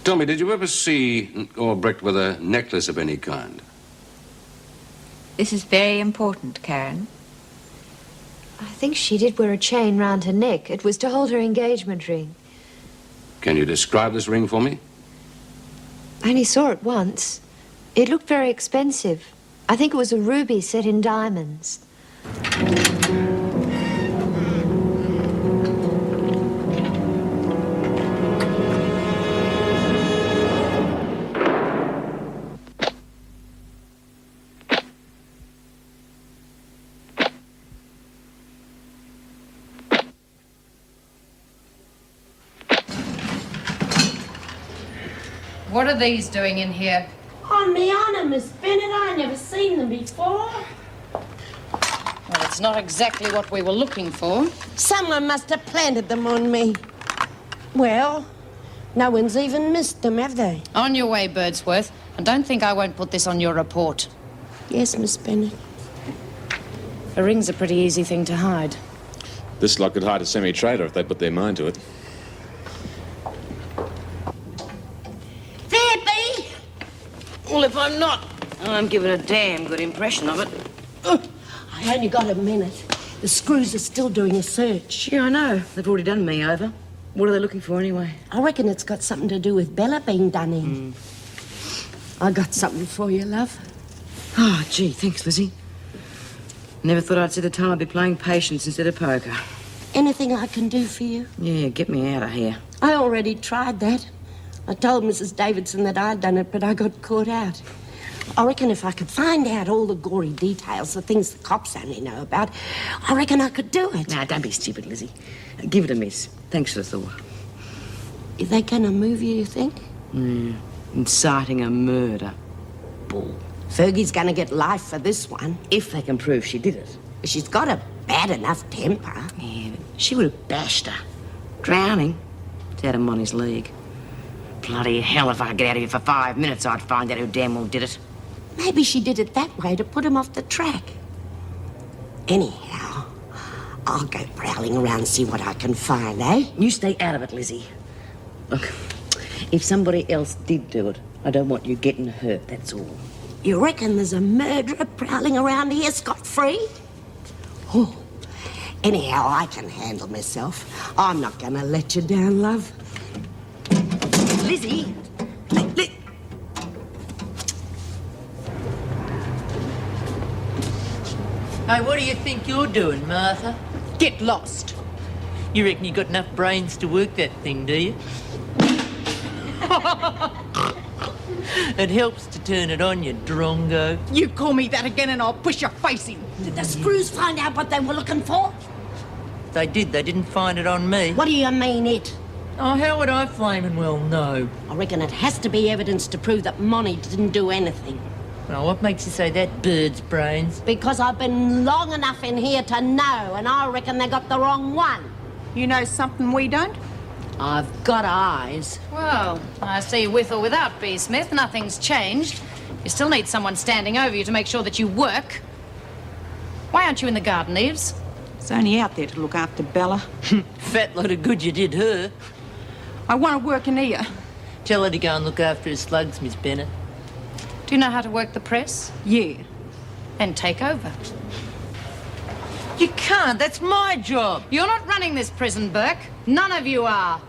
Tell me, did you ever see Albrecht with a necklace of any kind? This is very important, Karen. I think she did wear a chain round her neck. It was to hold her engagement ring. Can you describe this ring for me? I only saw it once. It looked very expensive. I think it was a ruby set in diamonds. What are these doing in here? On me honour, Miss Bennett, I never seen them before. Well, it's not exactly what we were looking for. Someone must have planted them on me. Well, no one's even missed them, have they? On your way, Birdsworth. And don't think I won't put this on your report. Yes, Miss Bennett. A ring's a pretty easy thing to hide. This lot could hide a semi-trader if they put their mind to it. There be! Well, if I'm not, I'm giving a damn good impression of it. I only got a minute. The screws are still doing a search. Yeah, I know. They've already done me over. What are they looking for anyway? I reckon it's got something to do with Bella being done in. I got something for you, love. Oh, gee, thanks, Lizzie. Never thought I'd see the time I'd be playing patience instead of poker. Anything I can do for you? Yeah, get me out of here. I already tried that. I told Mrs. Davidson that I'd done it, but I got caught out. I reckon if I could find out all the gory details, the things the cops only know about, I reckon I could do it. Now, don't be stupid, Lizzie. Give it a miss. Thanks for the thought. Are they going to move you think? Inciting a murder. Bull. Fergie's going to get life for this one. If they can prove she did it. She's got a bad enough temper. Yeah, but she would have bashed her. Drowning. It's out of Monty's league. Bloody hell, if I could get out of here for 5 minutes, I'd find out who damn well did it. Maybe she did it that way to put him off the track. Anyhow, I'll go prowling around and see what I can find, eh? You stay out of it, Lizzie. Look, if somebody else did do it, I don't want you getting hurt, that's all. You reckon there's a murderer prowling around here scot-free? Oh, anyhow, I can handle myself. I'm not going to let you down, love. Lizzie! Hey, what do you think you're doing, Martha? Get lost. You reckon you got enough brains to work that thing, do you? It helps to turn it on, you drongo. You call me that again and I'll push your face in. Did the screws find out what they were looking for? They did, they didn't find it on me. What do you mean, it? Oh, how would I flaming well know? I reckon it has to be evidence to prove that Monty didn't do anything. Well, what makes you say that, bird's brains? Because I've been long enough in here to know, and I reckon they got the wrong one. You know something we don't? I've got eyes. Well, I see with or without B. Smith, nothing's changed. You still need someone standing over you to make sure that you work. Why aren't you in the garden, Eves? It's only out there to look after Bella. Fat lot of good you did her. I want to work in here. Tell her to go and look after her slugs, Miss Bennett. Do you know how to work the press? Yeah. Then take over. You can't, that's my job. You're not running this prison, Burke. None of you are.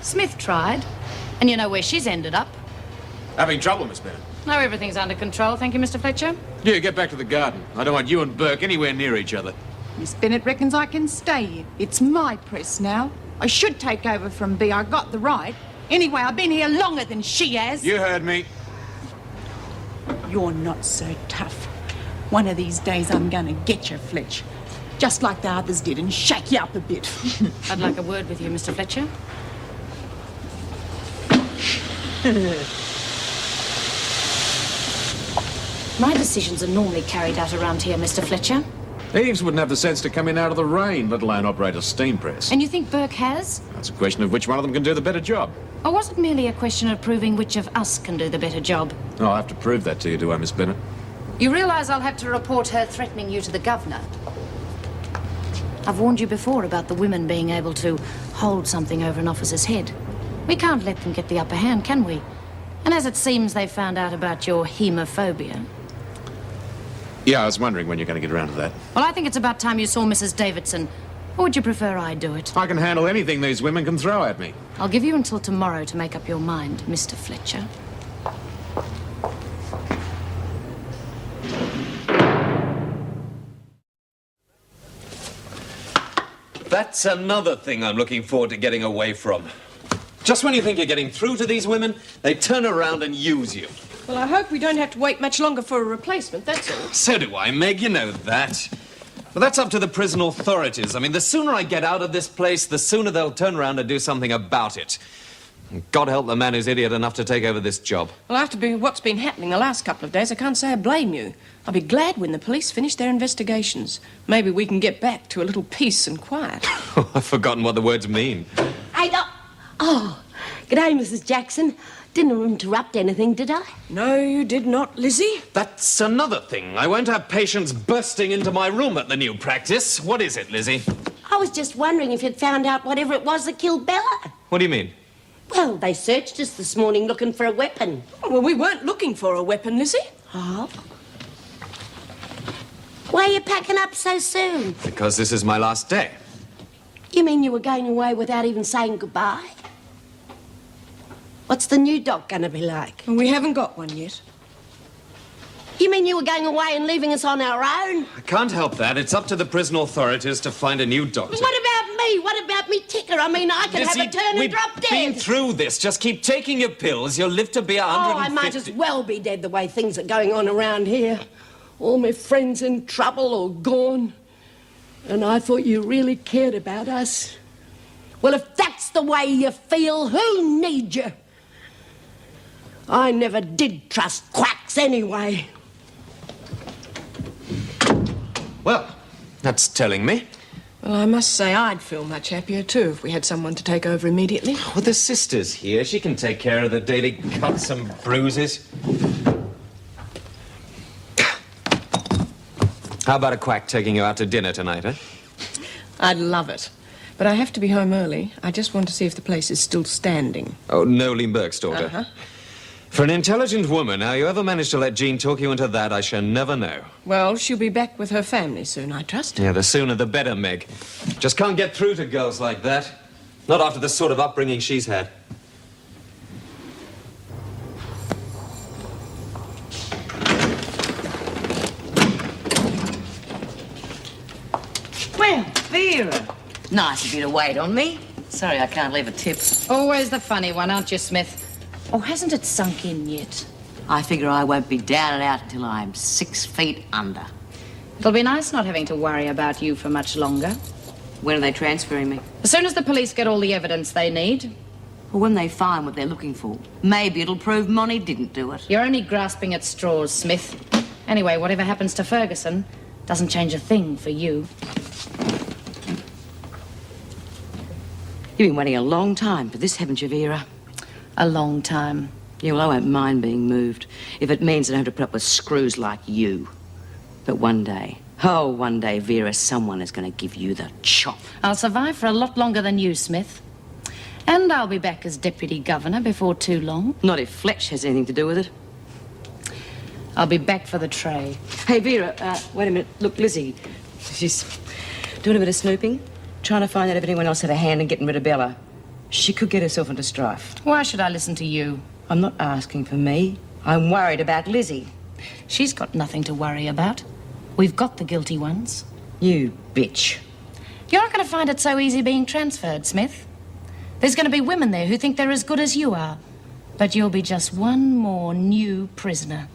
Smith tried, and you know where she's ended up. Having trouble, Miss Bennett? No, everything's under control, thank you, Mr. Fletcher. Yeah, get back to the garden. I don't want you and Burke anywhere near each other. Miss Bennett reckons I can stay here. It's my press now. I should take over from B. I got the right. Anyway, I've been here longer than she has. You heard me. You're not so tough. One of these days I'm gonna get you, Fletch. Just like the others did and shake you up a bit. I'd like a word with you, Mr. Fletcher. My decisions are normally carried out around here, Mr. Fletcher. Eves wouldn't have the sense to come in out of the rain, let alone operate a steam press. And you think Burke has? That's a question of which one of them can do the better job. Or was it merely a question of proving which of us can do the better job? Oh, I'll have to prove that to you, do I, Miss Bennett? You realise I'll have to report her threatening you to the governor. I've warned you before about the women being able to hold something over an officer's head. We can't let them get the upper hand, can we? And as it seems they found out about your hemophobia. Yeah, I was wondering when you're going to get around to that. Well, I think it's about time you saw Mrs. Davidson. Or would you prefer I do it? I can handle anything these women can throw at me. I'll give you until tomorrow to make up your mind, Mr. Fletcher. That's another thing I'm looking forward to getting away from. Just when you think you're getting through to these women, they turn around and use you. Well, I hope we don't have to wait much longer for a replacement, that's all. So do I, Meg, you know that. But that's up to the prison authorities. I mean, the sooner I get out of this place, the sooner they'll turn around and do something about it. God help the man who's idiot enough to take over this job. Well, after what's been happening the last couple of days, I can't say I blame you. I'll be glad when the police finish their investigations. Maybe we can get back to a little peace and quiet. I've forgotten what the words mean. Hey, g'day, Mrs. Jackson. Didn't interrupt anything, did I? No, you did not, Lizzie. That's another thing. I won't have patients bursting into my room at the new practice. What is it, Lizzie? I was just wondering if you'd found out whatever it was that killed Bella. What do you mean? Well, they searched us this morning looking for a weapon. Well, we weren't looking for a weapon, Lizzie. Oh? Why are you packing up so soon? Because this is my last day. You mean you were going away without even saying goodbye? What's the new doc gonna be like? We haven't got one yet. You mean you were going away and leaving us on our own? I can't help that. It's up to the prison authorities to find a new doctor. What about me? What about me ticker? I mean, I could have a turn and drop dead. We've been through this. Just keep taking your pills. You'll live to be 150. Oh, I might as well be dead the way things are going on around here. All my friends in trouble or gone. And I thought you really cared about us. Well, if that's the way you feel, who needs you? I never did trust quacks anyway. Well, that's telling me. Well, I must say I'd feel much happier, too, if we had someone to take over immediately. Well, the sister's here. She can take care of the daily cuts and bruises. How about a quack taking you out to dinner tonight, eh? I'd love it. But I have to be home early. I just want to see if the place is still standing. Oh, Nolene Burke's daughter. Uh-huh. For an intelligent woman, how you ever managed to let Jean talk you into that, I shall never know. Well, she'll be back with her family soon, I trust. Yeah, the sooner the better, Meg. Just can't get through to girls like that. Not after the sort of upbringing she's had. Well, Vera. Nice of you to wait on me. Sorry I can't leave a tip. Always the funny one, aren't you, Smith? Or hasn't it sunk in yet? I figure I won't be down and out until I'm 6 feet under. It'll be nice not having to worry about you for much longer. When are they transferring me? As soon as the police get all the evidence they need. Well, when they find what they're looking for, maybe it'll prove Monty didn't do it. You're only grasping at straws, Smith. Anyway, whatever happens to Ferguson doesn't change a thing for you. You've been waiting a long time for this, haven't you, Vera? A long time. Yeah, well, I won't mind being moved if it means I don't have to put up with screws like you. But one day, Vera, someone is going to give you the chop. I'll survive for a lot longer than you, Smith. And I'll be back as deputy governor before too long. Not if Fletch has anything to do with it. I'll be back for the tray. Hey, Vera, wait a minute. Look, Lizzie, she's doing a bit of snooping, trying to find out if anyone else had a hand in getting rid of Bella. She could get herself into strife. Why should I listen to you? I'm not asking for me. I'm worried about Lizzie. She's got nothing to worry about. We've got the guilty ones. You bitch. You're not going to find it so easy being transferred, Smith. There's going to be women there who think they're as good as you are. But you'll be just one more new prisoner.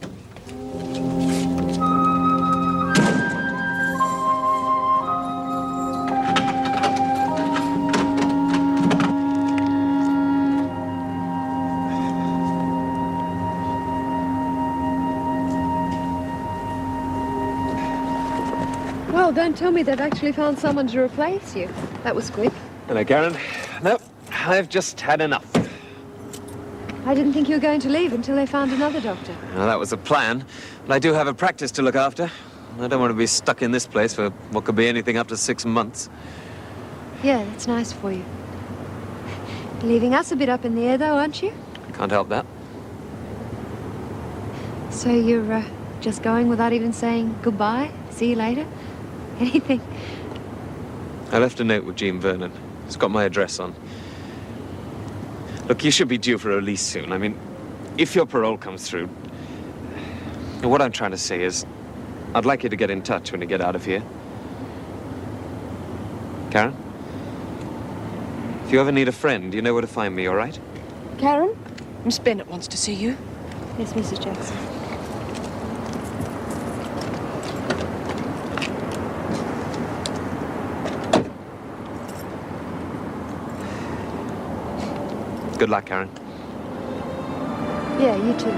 Well, don't tell me they've actually found someone to replace you. That was quick. Hello, Karen. No, I've just had enough. I didn't think you were going to leave until they found another doctor. Well, that was the plan. But I do have a practice to look after. I don't want to be stuck in this place for what could be anything up to 6 months. Yeah, that's nice for you. Leaving us a bit up in the air, though, aren't you? Can't help that. So you're just going without even saying goodbye? See you later? Anything? I left a note with Jean Vernon. It's got my address on. Look, you should be due for release soon. I mean, if your parole comes through... What I'm trying to say is, I'd like you to get in touch when you get out of here. Karen? If you ever need a friend, you know where to find me, all right? Karen? Miss Bennett wants to see you. Yes, Mrs. Jackson. Good luck, Karen. Yeah, you too.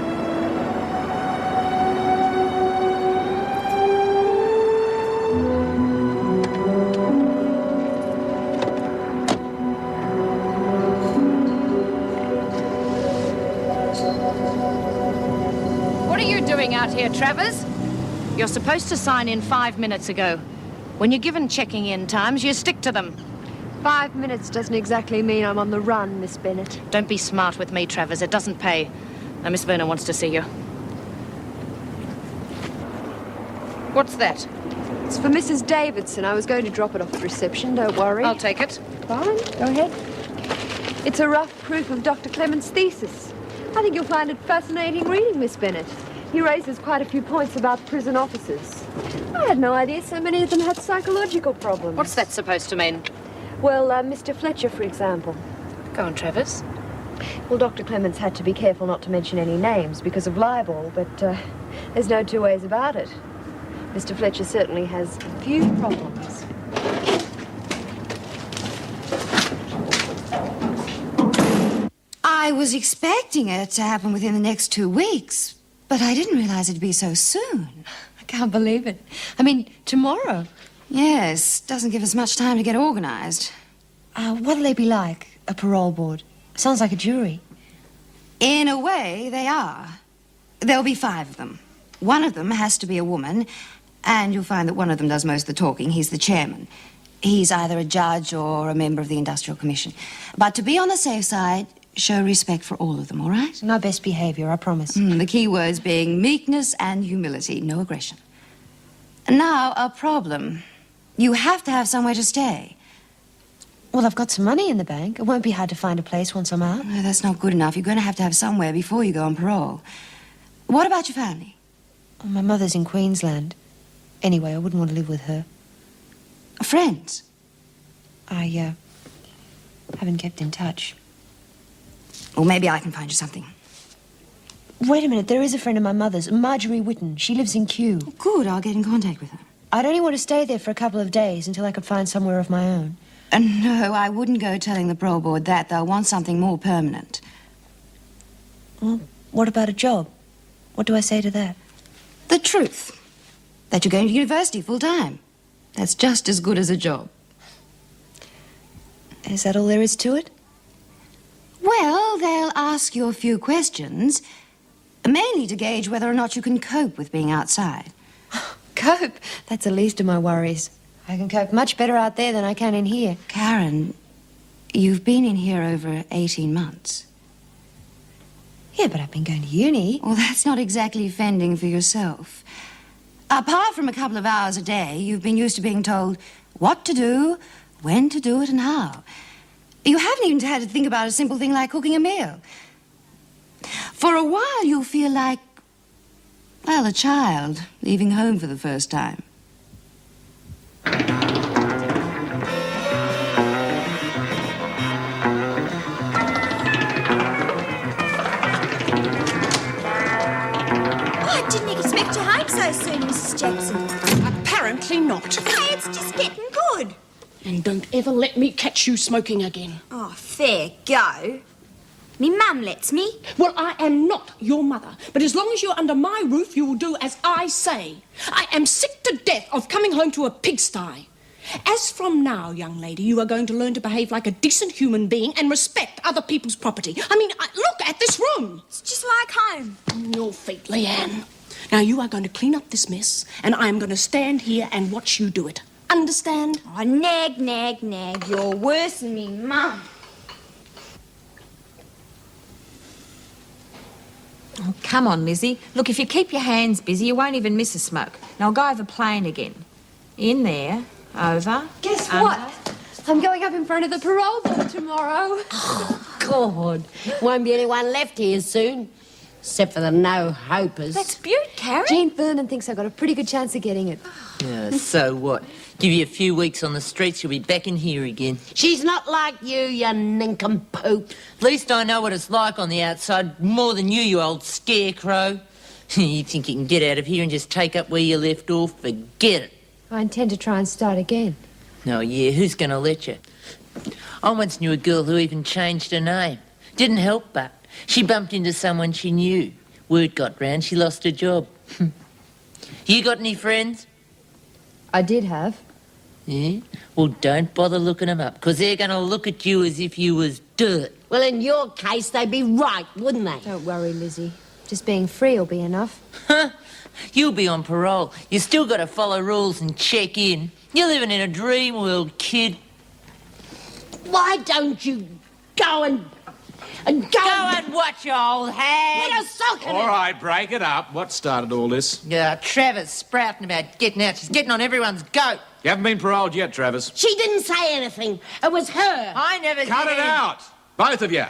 What are you doing out here, Travers? You're supposed to sign in 5 minutes ago. When you're given checking in times, you stick to them. 5 minutes doesn't exactly mean I'm on the run, Miss Bennett. Don't be smart with me, Travers. It doesn't pay. Now, Miss Vernon wants to see you. What's that? It's for Mrs. Davidson. I was going to drop it off at reception, don't worry. I'll take it. Fine, go ahead. It's a rough proof of Dr. Clement's thesis. I think you'll find it fascinating reading, Miss Bennett. He raises quite a few points about prison officers. I had no idea so many of them had psychological problems. What's that supposed to mean? Well, Mr. Fletcher, for example. Go on, Travers. Well, Dr. Clements had to be careful not to mention any names because of libel, but there's no two ways about it. Mr. Fletcher certainly has a few problems. I was expecting it to happen within the next 2 weeks, but I didn't realize it'd be so soon. I can't believe it. I mean, tomorrow. Yes, doesn't give us much time to get organized. What'll they be like, a parole board? Sounds like a jury. In a way, they are. There'll be 5 of them. One of them has to be a woman, and you'll find that one of them does most of the talking. He's the chairman. He's either a judge or a member of the Industrial Commission. But to be on the safe side, show respect for all of them, all right? My best behavior, I promise. The key words being meekness and humility, no aggression. Now, a problem. You have to have somewhere to stay. Well, I've got some money in the bank. It won't be hard to find a place once I'm out. No, that's not good enough. You're going to have somewhere before you go on parole. What about your family? Oh, my mother's in Queensland. Anyway, I wouldn't want to live with her. Friends? I haven't kept in touch. Or maybe I can find you something. Wait a minute, there is a friend of my mother's, Marjorie Whitten. She lives in Kew. Good, I'll get in contact with her. I'd only want to stay there for a couple of days until I could find somewhere of my own. No, I wouldn't go telling the parole board that. They'll want something more permanent. Well, what about a job? What do I say to that? The truth. That you're going to university full time. That's just as good as a job. Is that all there is to it? Well, they'll ask you a few questions, mainly to gauge whether or not you can cope with being outside. Cope? That's the least of my worries. I can cope much better out there than I can in here. Karen, you've been in here over 18 months. Yeah, but I've been going to uni. Well, that's not exactly fending for yourself. Apart from a couple of hours a day, you've been used to being told what to do, when to do it, and how. You haven't even had to think about a simple thing like cooking a meal. For a while, you'll feel like, well, a child leaving home for the first time. I didn't expect you home so soon, Mrs. Jackson. Apparently not. Hey, it's just getting good. And don't ever let me catch you smoking again. Oh, fair go. Me mum lets me. Well, I am not your mother, but as long as you're under my roof, you will do as I say. I am sick to death of coming home to a pigsty. As from now, young lady, you are going to learn to behave like a decent human being and respect other people's property. I mean, look at this room. It's just like home. On your feet, Leanne. Now, you are going to clean up this mess, and I am going to stand here and watch you do it. Understand? Oh, nag, nag, nag. You're worse than me mum. Oh, come on, Lizzie. Look, if you keep your hands busy, you won't even miss a smoke. Now I'll go over plane again. In there, over. Guess under. what? I'm going up in front of the parole board tomorrow. Oh, God. Won't be anyone left here soon. Except for the no-hopers. That's beaut, Karen. Jean Vernon thinks I've got a pretty good chance of getting it. So what? Give you a few weeks on the streets, you'll be back in here again. She's not like you nincompoop. At least I know what it's like on the outside more than you old scarecrow. You think you can get out of here and just take up where you left off? Forget it. I intend to try and start again. Oh, yeah, who's going to let you? I once knew a girl who even changed her name. Didn't help but. She bumped into someone she knew. Word got round, she lost her job. You got any friends? I did have. Yeah? Well, don't bother looking them up, because they're going to look at you as if you was dirt. Well, in your case, they'd be right, wouldn't they? Don't worry, Lizzie. Just being free will be enough. Huh? You'll be on parole. You still got to follow rules and check in. You're living in a dream world, kid. Why don't you go and Go and watch your old hag. What a sock in All it. right, break it up. What started all this? Yeah, Travis sprouting about getting out. She's getting on everyone's goat. You haven't been paroled yet, Travis. She didn't say anything. It was her. I never Cut did. it out! Both of you.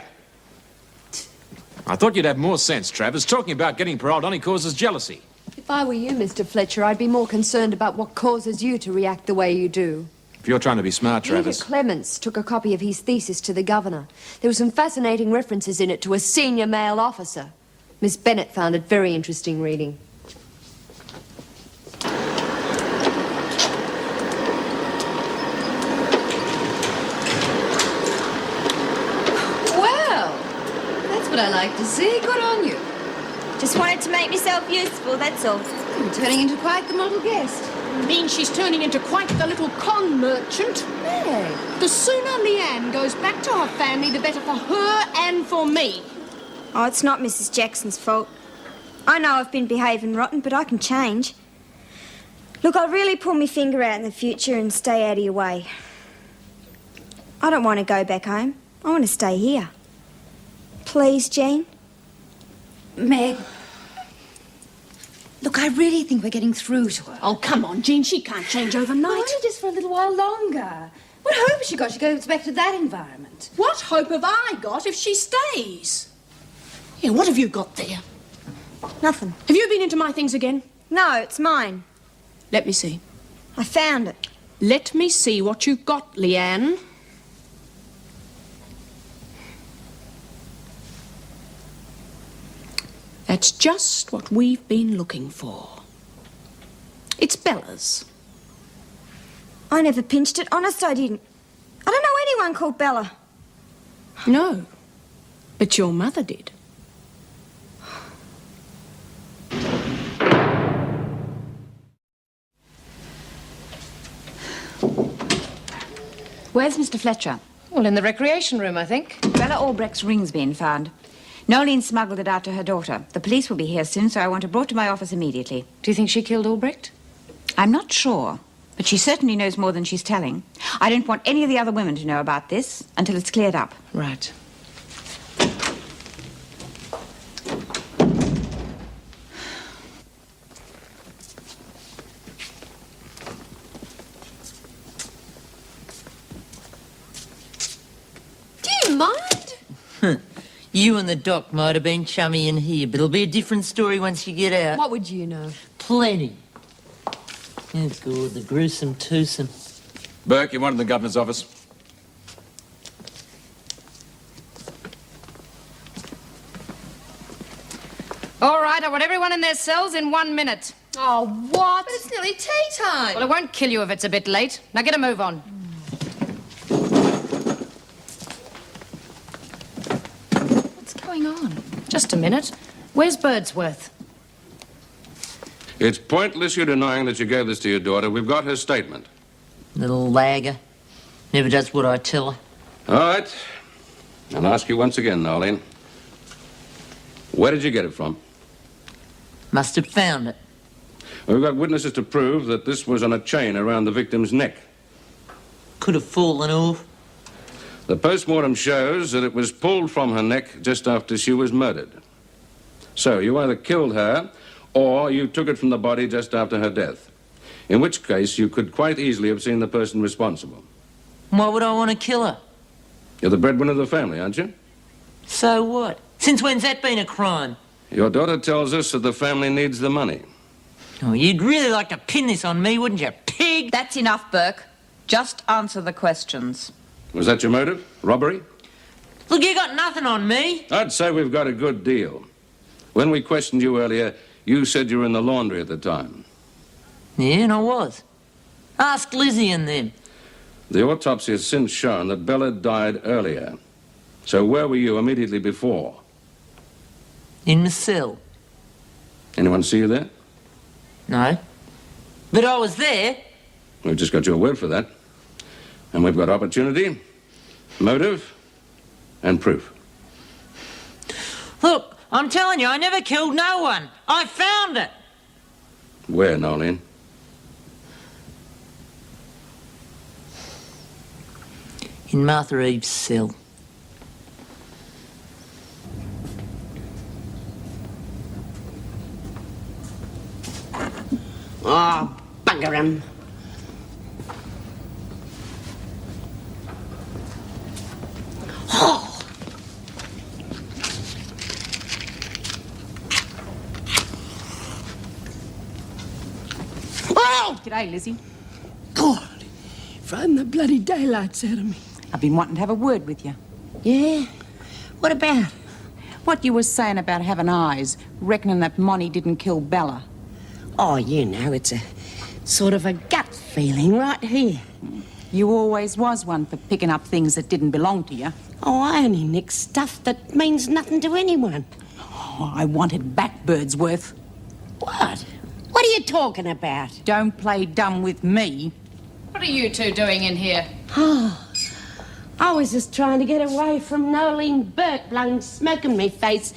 I thought you'd have more sense, Travis. Talking about getting paroled only causes jealousy. If I were you, Mr. Fletcher, I'd be more concerned about what causes you to react the way you do. If you're trying to be smart, Travis. Peter Clements took a copy of his thesis to the governor. There were some fascinating references in it to a senior male officer. Miss Bennett found it very interesting reading. Well, that's what I like to see. Good on you. Just wanted to make myself useful, that's all. You're turning into quite the model guest. Means she's turning into quite the little con merchant. Hey. The sooner Leanne goes back to her family, the better for her and for me. Oh, it's not Mrs. Jackson's fault. I know I've been behaving rotten, but I can change. Look, I'll really pull my finger out in the future and stay out of your way. I don't want to go back home. I want to stay here. Please, Jean? Meg. Look, I really think we're getting through to her. Oh, come on, Jean. She can't change overnight. Well, only just for a little while longer. What hope has she got she goes back to that environment? What hope have I got if she stays? Yeah, what have you got there? Nothing. Have you been into my things again? No, it's mine. Let me see. I found it. Let me see what you've got, Leanne. That's just what we've been looking for. It's Bella's. I never pinched it. Honest, I didn't. I don't know anyone called Bella. No, but your mother did. Where's Mr. Fletcher? Well, in the recreation room, I think. Bella Albrecht's ring's been found. Nolene smuggled it out to her daughter. The police will be here soon, so I want her brought to my office immediately. Do you think she killed Albrecht? I'm not sure, but she certainly knows more than she's telling. I don't want any of the other women to know about this until it's cleared up. Right. Do you mind? You and the doc might have been chummy in here, but it'll be a different story once you get out. What would you know? Plenty. Oh, God, the gruesome twosome. Burke, you wanted the governor's office? All right, I want everyone in their cells in 1 minute. Oh, what? But it's nearly tea time. Well, it won't kill you if it's a bit late. Now get a move on. What's going on? Just a minute. Where's Birdsworth? It's pointless you denying that you gave this to your daughter. We've got her statement. Little lagger. Never does what I tell her. All right. I'll ask you once again, Nolene. Where did you get it from? Must have found it. Well, we've got witnesses to prove that this was on a chain around the victim's neck. Could have fallen off. The post-mortem shows that it was pulled from her neck just after she was murdered. So you either killed her or you took it from the body just after her death. In which case, you could quite easily have seen the person responsible. Why would I want to kill her? You're the breadwinner of the family, aren't you? So what? Since when's that been a crime? Your daughter tells us that the family needs the money. Oh, you'd really like to pin this on me, wouldn't you, pig? That's enough, Burke. Just answer the questions. Was that your motive? Robbery? Look, you got nothing on me. I'd say we've got a good deal. When we questioned you earlier, you said you were in the laundry at the time. Yeah, and I was. Ask Lizzie and them. The autopsy has since shown that Bella died earlier. So where were you immediately before? In my cell. Anyone see you there? No. But I was there. We've just got your word for that. And we've got opportunity, motive, and proof. Look, I'm telling you, I never killed no one. I found it. Where, Nolene? In Martha Eve's cell. Oh, bugger him. Oh. Oh! G'day, Lizzie. God, frighten the bloody daylights out of me. I've been wanting to have a word with you. Yeah? What about? What you were saying about having eyes, reckoning that Monty didn't kill Bella. Oh, you know, it's a sort of a gut feeling right here. You always was one for picking up things that didn't belong to you. Oh, I only nick stuff that means nothing to anyone. Oh, I wanted back Birdsworth. What? What are you talking about? Don't play dumb with me. What are you two doing in here? Oh, I was just trying to get away from Nolene Burke blowing smoke in me face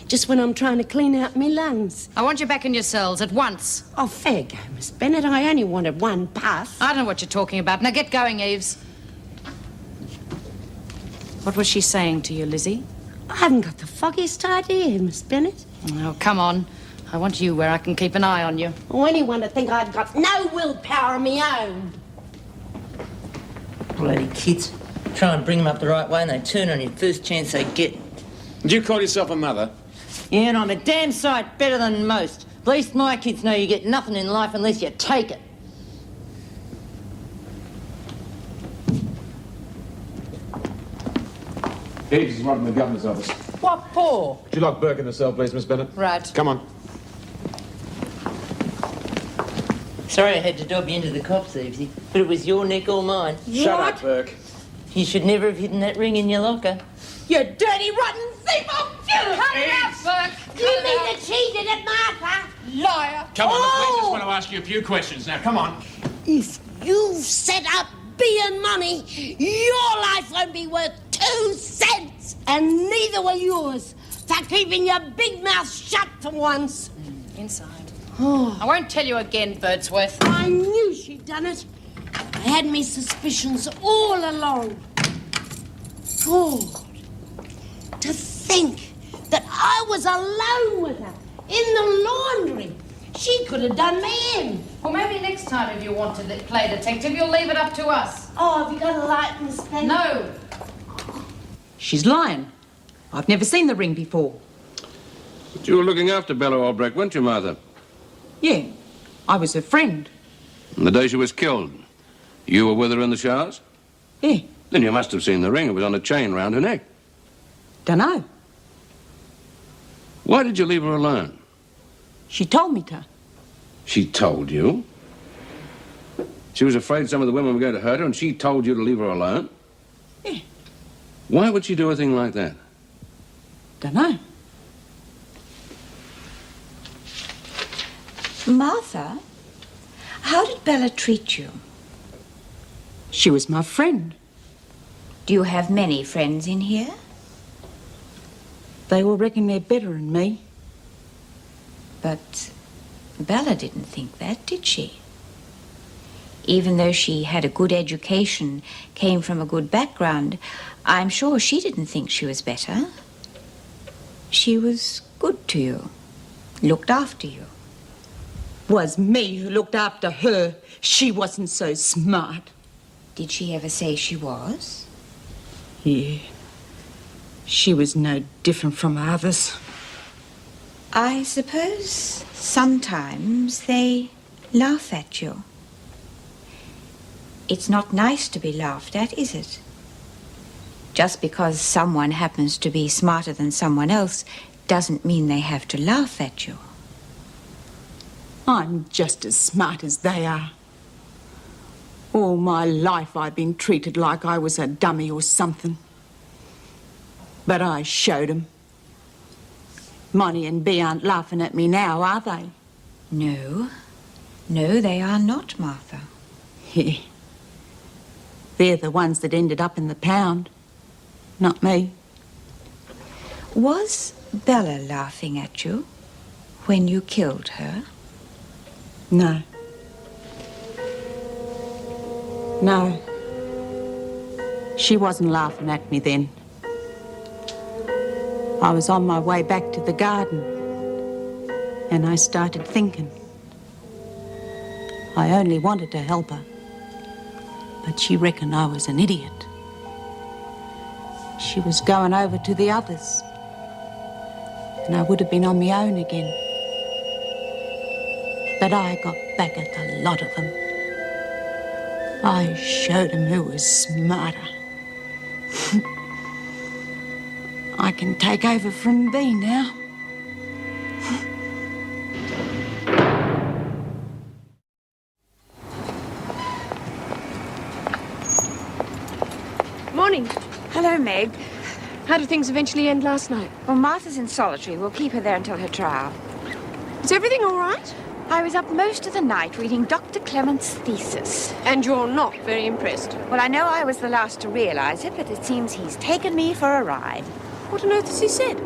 just when I'm trying to clean out me lungs. I want you back in your cells at once. Oh, fair go, Miss Bennett. I only wanted one puff. I don't know what you're talking about. Now get going, Eves. What was she saying to you, Lizzie? I haven't got the foggiest idea, Miss Bennett. Oh, come on. I want you where I can keep an eye on you. Or anyone to think I'd got no willpower of my own. Bloody kids. Try and bring them up the right way and they turn on you first chance they get. Do you call yourself a mother? Yeah, and I'm a damn sight better than most. At least my kids know you get nothing in life unless you take it. Eves is right in the governor's office. What for? Would you like Burke in the cell, please, Miss Bennett? Right. Come on. Sorry I had to dob you into the cops, Evesy, but it was your neck or mine. Shut up, Burke. You should never have hidden that ring in your locker. You dirty, rotten thief! I'll kill you! Cut it out, Burke! You mean that she did it, Martha? Liar! Come on, I just want to ask you a few questions. Now, come on. If you've set up being money, your life won't be worth 2 cents. And neither will yours for keeping your big mouth shut for once. Inside. Oh, I won't tell you again, Birdsworth. I knew she'd done it. I had me suspicions all along. God, to think that I was alone with her in the laundry. She could have done me in. Well, maybe next time if you want to play detective, you'll leave it up to us. Oh, have you got a light, Miss Penny? No. She's lying. I've never seen the ring before. But you were looking after Bella Albrecht, weren't you, Martha? Yeah, I was her friend. And the day she was killed, you were with her in the showers? Yeah, Then you must have seen the ring. It was on a chain round her neck. dunno. Why did you leave her alone? She told me to. She told you? She was afraid some of the women were going to hurt her, and she told you to leave her alone? Yeah. Why would she do a thing like that? Dunno. Martha, how did Bella treat you? She was my friend. Do you have many friends in here? They all reckon they're better than me. But Bella didn't think that, did she? Even though she had a good education, came from a good background, I'm sure she didn't think she was better. She was good to you, looked after you. Was me who looked after her. She wasn't so smart. Did she ever say she was? Yeah. She was no different from others. I suppose sometimes they laugh at you. It's not nice to be laughed at, is it? Just because someone happens to be smarter than someone else doesn't mean they have to laugh at you. I'm just as smart as they are. All my life I've been treated like I was a dummy or something. But I showed 'em. Monty and Bea aren't laughing at me now, are they? No. No, they are not, Martha. Yeah. They're the ones that ended up in the pound, not me. Was Bella laughing at you when you killed her? No. No. She wasn't laughing at me then. I was on my way back to the garden, and I started thinking. I only wanted to help her, but she reckoned I was an idiot. She was going over to the others, and I would have been on my own again. But I got back at the lot of them. I showed them who was smarter. I can take over from Bea now. Morning. Hello, Meg. How did things eventually end last night? Well, Martha's in solitary. We'll keep her there until her trial. Is everything all right? I was up most of the night reading Dr. Clement's thesis. And you're not very impressed? Well, I know I was the last to realize it, but it seems he's taken me for a ride. What on earth has he said?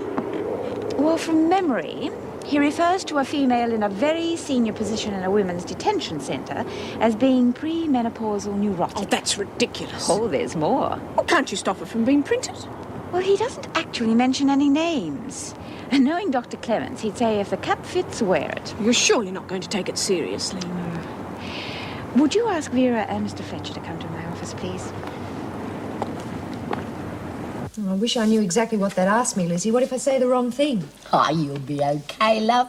Well, from memory, he refers to a female in a very senior position in a women's detention centre as being premenopausal neurotic. Oh, that's ridiculous. Oh, there's more. Well, can't you stop it from being printed? Well, he doesn't actually mention any names. And knowing Dr. Clements, he'd say if the cap fits, wear it. You're surely not going to take it seriously. Would you ask Vera and Mr. Fletcher to come to my office, please? I wish I knew exactly what they'd ask me, Lizzie. What if I say the wrong thing? Oh, you'll be okay, love.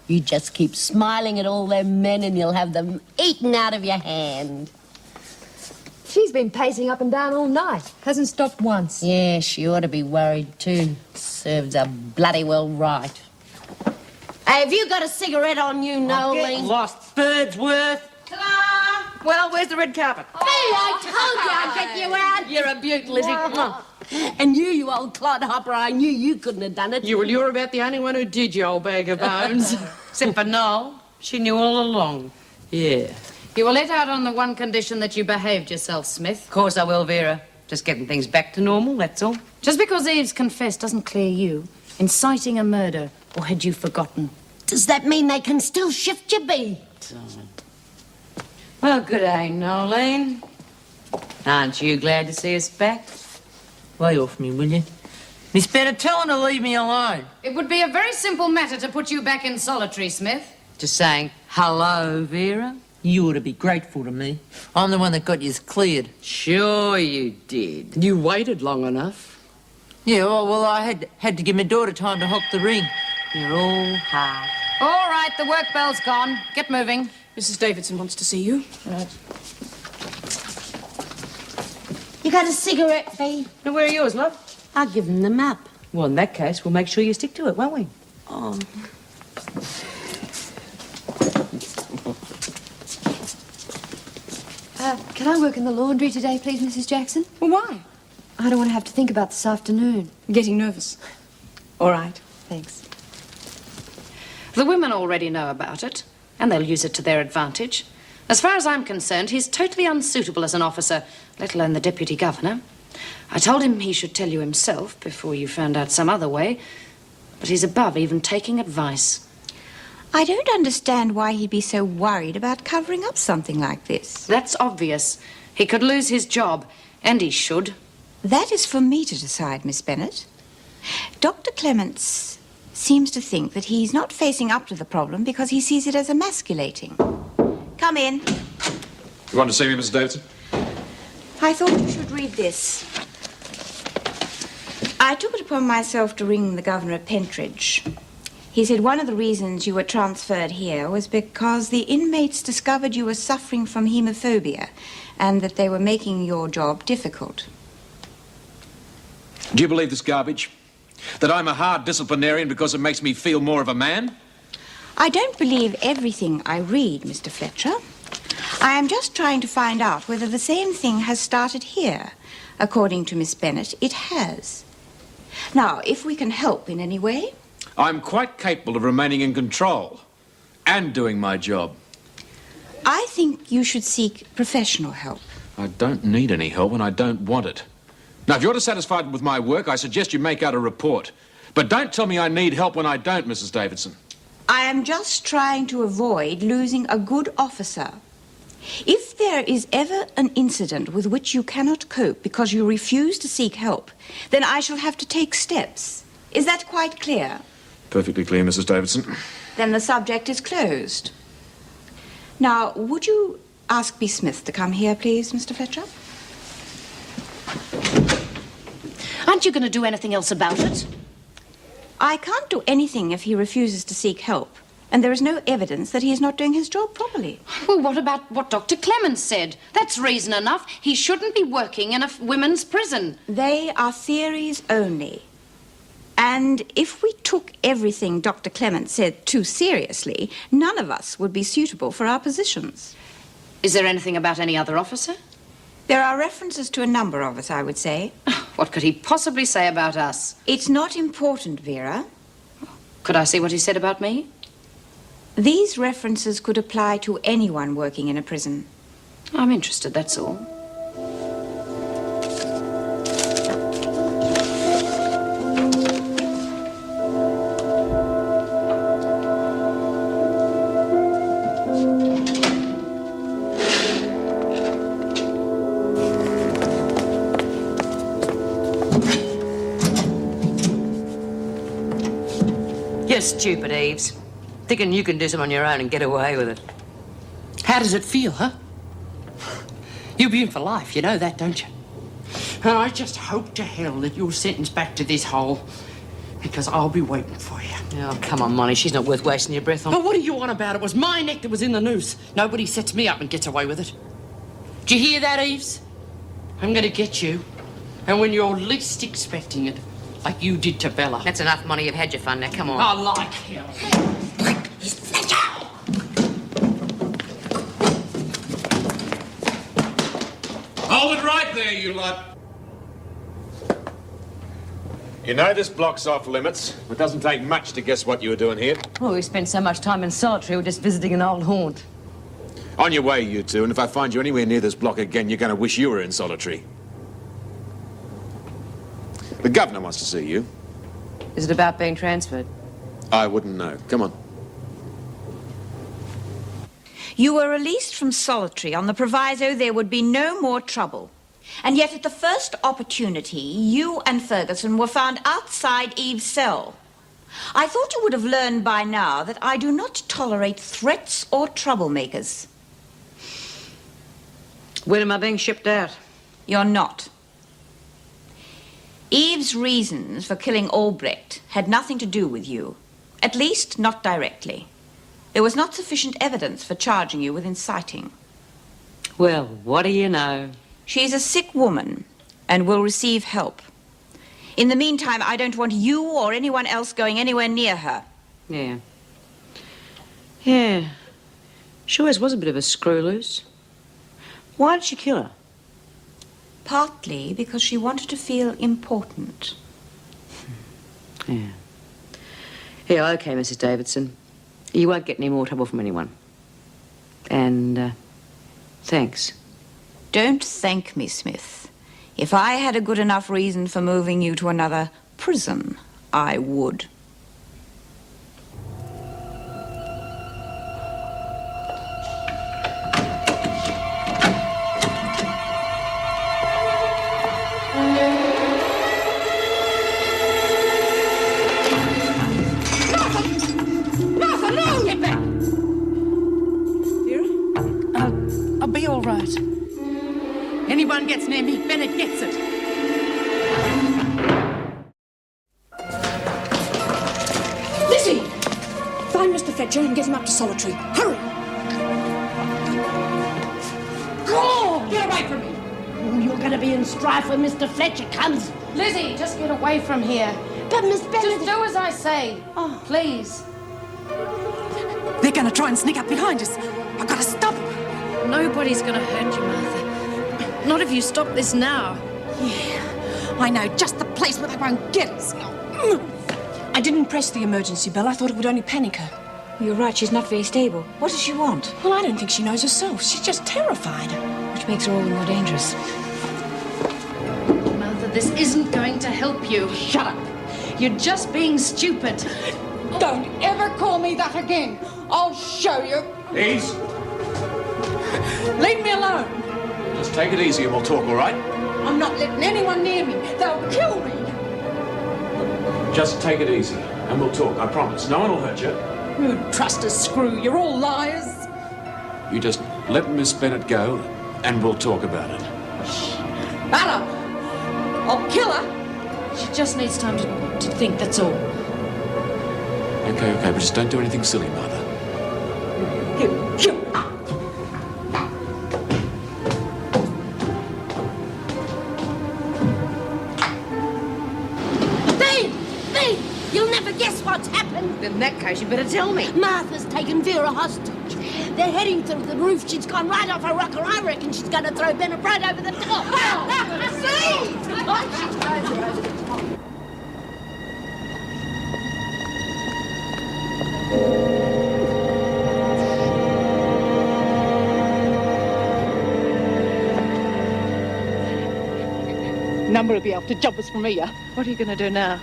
You just keep smiling at all them men and you'll have them eaten out of your hand. She's been pacing up and down all night. Hasn't stopped once. Yeah, she ought to be worried too. Serves her bloody well right. Hey, have you got a cigarette on you, Noeline? Lost bird's worth. Ta-da! Well, where's the red carpet? Hey, I told you I'd get you out. You're a beaut, Lizzie. And you old clodhopper, I knew you couldn't have done it. You're about the only one who did, you old bag of bones. Except for Noel. She knew all along. Yeah. You were let out on the one condition that you behaved yourself, Smith. Of course I will, Vera. Just getting things back to normal, that's all. Just because Eve's confessed doesn't clear you. Inciting a murder, or had you forgotten? Does that mean they can still shift your beat? Well, good day, Noeline. Aren't you glad to see us back? Lay off me, will you? Miss Bennett, tell her to leave me alone. It would be a very simple matter to put you back in solitary, Smith. Just saying hello, Vera. You ought to be grateful to me. I'm the one that got you cleared. Sure you did. You waited long enough. Yeah, well, I had to give my daughter time to hock the ring. You're all hard. All right, the work bell's gone. Get moving. Mrs. Davidson wants to see you. Right. You got a cigarette, Bea? Now, where are yours, love? I'll give them the map. Well, in that case, we'll make sure you stick to it, won't we? Oh. Can I work in the laundry today, please, Mrs. Jackson? Well, why? I don't want to have to think about this afternoon. Getting nervous. All right. Thanks. The women already know about it, and they'll use it to their advantage. As far as I'm concerned, he's totally unsuitable as an officer, let alone the deputy governor. I told him he should tell you himself before you found out some other way, but he's above even taking advice. I don't understand why he'd be so worried about covering up something like this. That's obvious. He could lose his job, and he should. That is for me to decide, Miss Bennett. Dr. Clements seems to think that he's not facing up to the problem because he sees it as emasculating. Come in. You want to see me, Mrs. Davidson? I thought you should read this. I took it upon myself to ring the governor at Pentridge. He said one of the reasons you were transferred here was because the inmates discovered you were suffering from hemophobia and that they were making your job difficult. Do you believe this garbage? That I'm a hard disciplinarian because it makes me feel more of a man? I don't believe everything I read, Mr. Fletcher. I am just trying to find out whether the same thing has started here. According to Miss Bennet, it has. Now, if we can help in any way... I'm quite capable of remaining in control and doing my job. I think you should seek professional help. I don't need any help and I don't want it. Now, if you're dissatisfied with my work, I suggest you make out a report. But don't tell me I need help when I don't, Mrs. Davidson. I am just trying to avoid losing a good officer. If there is ever an incident with which you cannot cope because you refuse to seek help, then I shall have to take steps. Is that quite clear? Perfectly clear, Mrs. Davidson. Then the subject is closed. Now, would you ask B. Smith to come here, please, Mr. Fletcher? Aren't you going to do anything else about it? I can't do anything if he refuses to seek help. And there is no evidence that he is not doing his job properly. Well, what about what Dr. Clemens said? That's reason enough. He shouldn't be working in a women's prison. They are theories only. And if we took everything Dr. Clemens said too seriously, none of us would be suitable for our positions. Is there anything about any other officer? There are references to a number of us, I would say. What could he possibly say about us? It's not important, Vera. Could I see what he said about me? These references could apply to anyone working in a prison. I'm interested, that's all. You're stupid, Eves. Thinking you can do something on your own and get away with it. How does it feel, huh? You'll be in for life, you know that, don't you? And I just hope to hell that you're sentenced back to this hole, because I'll be waiting for you. Oh, come on, Monty. She's not worth wasting your breath on. But what are you on about? It was my neck that was in the noose. Nobody sets me up and gets away with it. Do you hear that, Eves? I'm going to get you. And when you're least expecting it, like you did to Bella. That's enough, Monty. You've had your fun now. Come on. I like him. Hold it right there, you lot. You know this block's off limits. It doesn't take much to guess what you were doing here. Oh, we spent so much time in solitary, we're just visiting an old haunt. On your way, you two, and if I find you anywhere near this block again, you're going to wish you were in solitary. The governor wants to see you. Is it about being transferred? I wouldn't know. Come on. You were released from solitary on the proviso there would be no more trouble. And yet at the first opportunity, you and Ferguson were found outside Eve's cell. I thought you would have learned by now that I do not tolerate threats or troublemakers. When am I being shipped out? You're not. Eve's reasons for killing Albrecht had nothing to do with you. At least, not directly. There was not sufficient evidence for charging you with inciting. Well, what do you know? She's a sick woman and will receive help. In the meantime, I don't want you or anyone else going anywhere near her. Yeah. Yeah. She always was a bit of a screw loose. Why did she kill her? Partly because she wanted to feel important. Yeah. Yeah, okay, Mrs. Davidson. You won't get any more trouble from anyone. And, thanks. Don't thank me, Smith. If I had a good enough reason for moving you to another prison, I would. anyone gets near me, Bennett gets it. Lizzie! Find Mr. Fletcher and get him up to solitary. Hurry! Go! Get away from me! You're going to be in strife when Mr. Fletcher comes. Lizzie, just get away from here. But Miss Bennett... Just do as I say. Oh, please. They're going to try and sneak up behind us. I've got to stop them. Nobody's going to hurt you, Martha. Not if you stop this now. Yeah, I know just the place where they won't get us. I didn't press the emergency bell. I thought it would only panic her. You're right, she's not very stable. What does she want? Well, I don't think she knows herself. She's just terrified. Which makes her all the more dangerous. Martha, this isn't going to help you. Shut up. You're just being stupid. Don't ever call me that again. I'll show you. Please. Leave me alone. Just take it easy and we'll talk, all right? I'm not letting anyone near me. They'll kill me. Just take it easy and we'll talk, I promise. No one will hurt you. You trust a screw. You're all liars. You just let Miss Bennett go and we'll talk about it. Bella, I'll kill her. She just needs time to think, that's all. Okay, but just don't do anything silly, Mother. Steve, you'll never guess what's happened. In that case, you better tell me. Martha's taken Vera hostage. They're heading through the roof. She's gone right off a rocker. I reckon she's going to throw Bennett right over the top. See? She throws her over the top. Number will be able to jump us from here. What are you going to do now?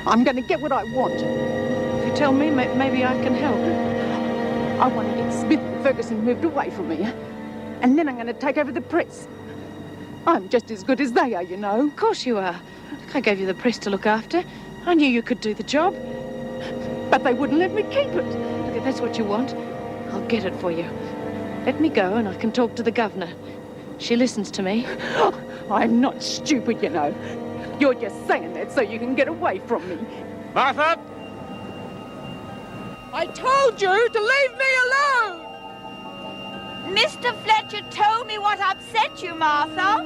I'm going to get what I want. If you tell me, maybe I can help. I want to get Smith and Ferguson moved away from here. And then I'm going to take over the press. I'm just as good as they are, you know. Of course you are. Look, I gave you the press to look after. I knew you could do the job. But they wouldn't let me keep it. Look, if that's what you want, I'll get it for you. Let me go and I can talk to the governor. She listens to me. I'm not stupid, you know. You're just saying that so you can get away from me. Martha! I told you to leave me alone! Mr. Fletcher told me what upset you, Martha.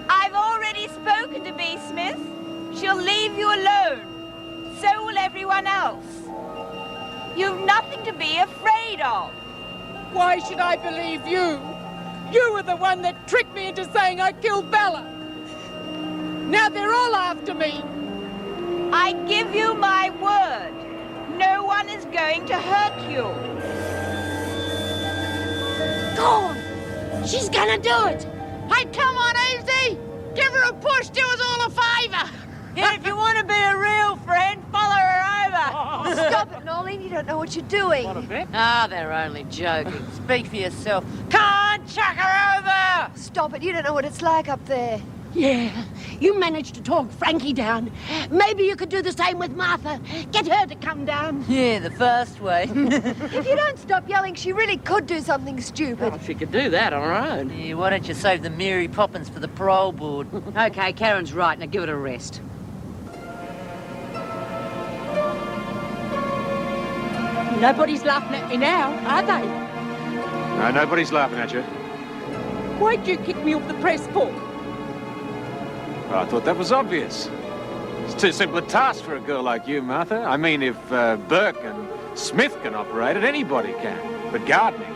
I've already spoken to B. Smith. She'll leave you alone. So will everyone else. You've nothing to be afraid of. Why should I believe you? You were the one that tricked me into saying I killed Bella. Now they're all after me. I give you my word. No one is going to hurt you. Go on. She's gonna do it. Hey, come on, Easy. Give her a push. Do us all a favour. And if you want to be a real friend, follow her over. Stop it, Nolene. You don't know what you're doing. Ah, they're only joking. Speak for yourself. Come on, chuck her over! Stop it. You don't know what it's like up there. Yeah, you managed to talk Frankie down. Maybe you could do the same with Martha. Get her to come down. Yeah, the fast way. If you don't stop yelling, she really could do something stupid. Well, she could do that on her own. Yeah, why don't you save the Mary Poppins for the parole board? Okay, Karen's right. Now give it a rest. Nobody's laughing at me now, are they? No, nobody's laughing at you. Why'd you kick me off the press for? Well, I thought that was obvious. It's too simple a task for a girl like you, Martha. I mean, if Burke and Smith can operate it, anybody can. But gardening,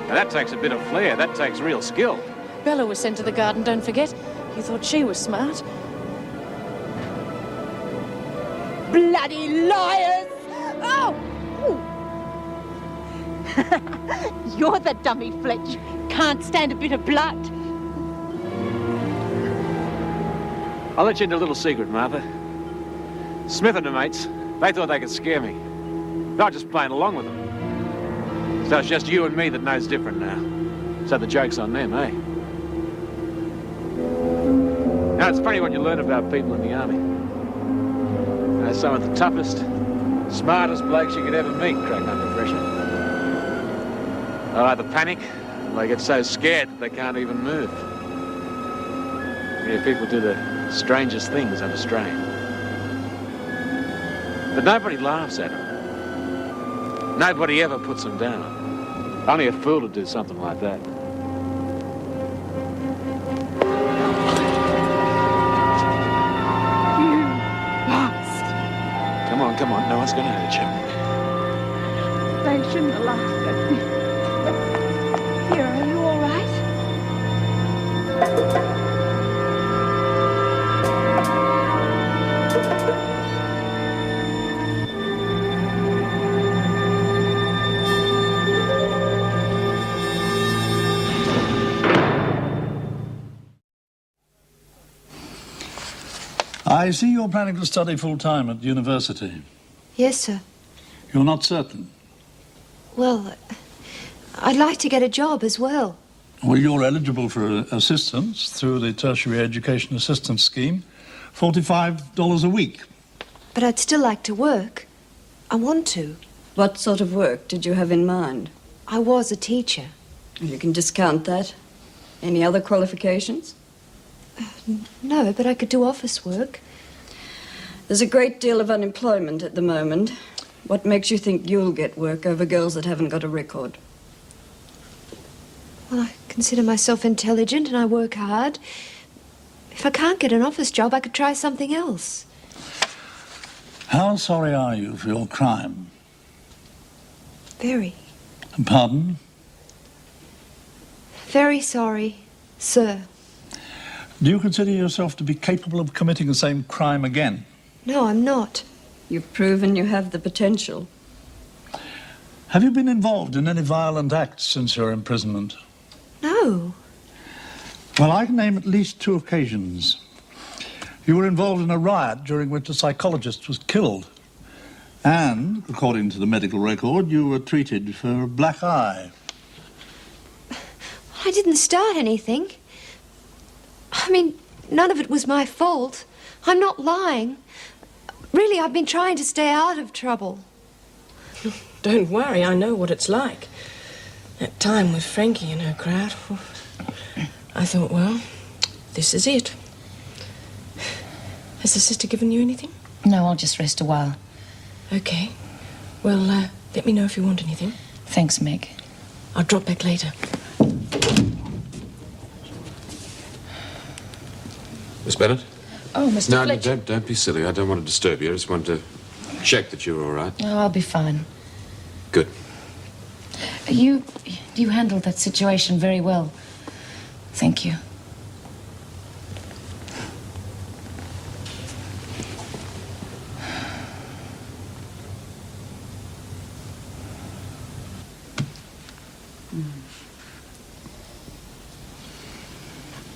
now that takes a bit of flair. That takes real skill. Bella was sent to the garden, don't forget. You thought she was smart. Bloody liars! Oh! You're the dummy, Fletch. Can't stand a bit of blood. I'll let you into a little secret, Martha. Smith and her mates, they thought they could scare me. They were just playing along with them. So it's just you and me that knows different now. So the joke's on them, eh? Now, it's funny what you learn about people in the army. You know, some of the toughest, smartest blokes you could ever meet crack under pressure. They'll either panic and they get so scared that they can't even move. Yeah, people do the strangest things under strain. But nobody laughs at them. Nobody ever puts them down. Only a fool would do something like that. Come on, no one's going to hurt you. They shouldn't have laughed at me. Here, are you all right? I see you're planning to study full-time at university. Yes, sir. You're not certain? Well, I'd like to get a job as well. Well, you're eligible for assistance through the Tertiary Education Assistance Scheme. $45 a week. But I'd still like to work. I want to. What sort of work did you have in mind? I was a teacher. You can discount that. Any other qualifications? No, but I could do office work. There's a great deal of unemployment at the moment. What makes you think you'll get work over girls that haven't got a record? Well, I consider myself intelligent and I work hard. If I can't get an office job, I could try something else. How sorry are you for your crime? Very. Pardon? Very sorry, sir. Do you consider yourself to be capable of committing the same crime again? No, I'm not. You've proven you have the potential. Have you been involved in any violent acts since your imprisonment? No. Well, I can name at least 2 occasions. You were involved in a riot during which a psychologist was killed. And, according to the medical record, you were treated for a black eye. I didn't start anything. I mean, none of it was my fault. I'm not lying. Really, I've been trying to stay out of trouble. Don't worry, I know what it's like. That time with Frankie and her crowd. I thought, well, this is it. Has the sister given you anything? No, I'll just rest a while. Okay. Well, let me know if you want anything. Thanks, Meg. I'll drop back later. Miss Bennett? Oh, Mr. No, Fletcher. don't be silly. I don't want to disturb you. I just want to check that you're all right. Oh, I'll be fine. Good. You handled that situation very well. Thank you.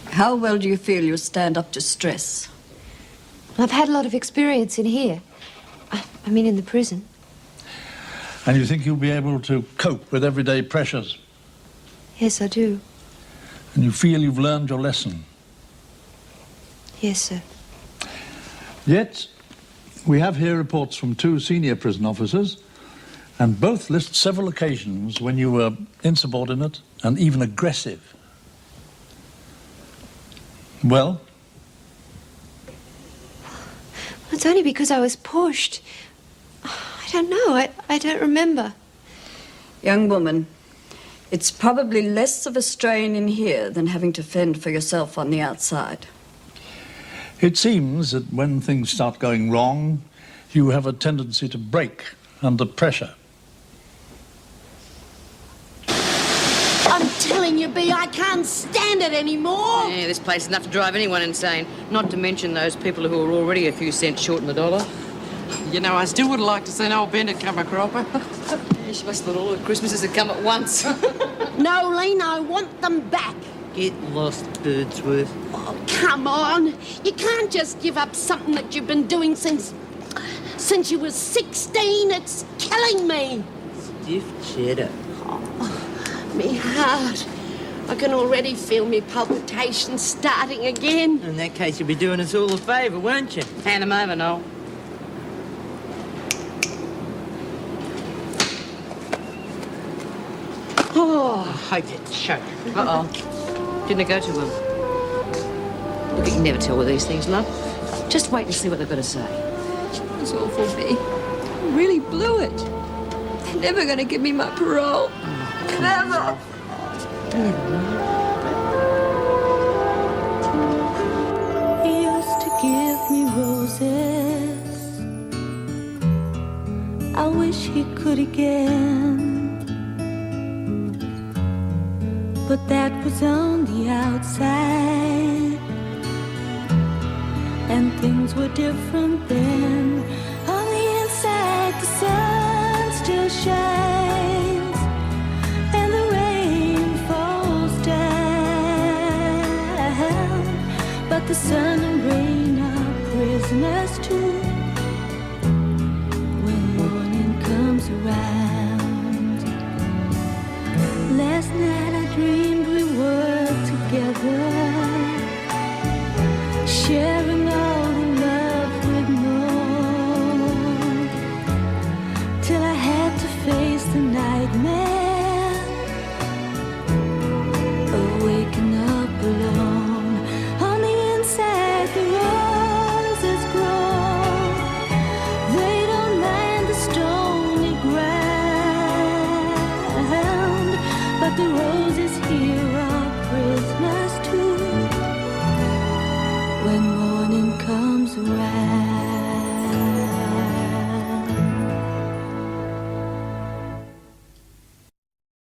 How well do you feel you stand up to stress? I've had a lot of experience in here. I mean, in the prison. And you think you'll be able to cope with everyday pressures? Yes, I do. And you feel you've learned your lesson? Yes, sir. Yet, we have here reports from 2 senior prison officers, and both list several occasions when you were insubordinate and even aggressive. Well? It's only because I was pushed. I don't know. I don't remember. Young woman, it's probably less of a strain in here than having to fend for yourself on the outside. It seems that when things start going wrong, you have a tendency to break under pressure. I'm telling you, B, I can't stand it anymore. Yeah, this place is enough to drive anyone insane. Not to mention those people who are already a few cents short in the dollar. You know, I still would have liked to see old Bennett come a cropper. Yeah, she must have thought all the Christmases had come at once. No, Lena, I want them back. Get lost, Birdsworth. Oh, come on. You can't just give up something that you've been doing since you were 16. It's killing me. Stiff cheddar. Me heart. I can already feel me palpitations starting again. In that case, you'll be doing us all a favour, won't you? Hand him over, Noel. Oh, I hope it's show. Uh-oh. Didn't it go too well? Look, you can never tell with these things, love. Just wait and see what they've got to say. It's awful, B. I really blew it. They're never going to give me my parole. Never. He used to give me roses. I wish he could again. But that was on the outside, and things were different then. On the inside, the sun still shines, and the rain falls down. But the sun and rain are prisoners too when morning comes around.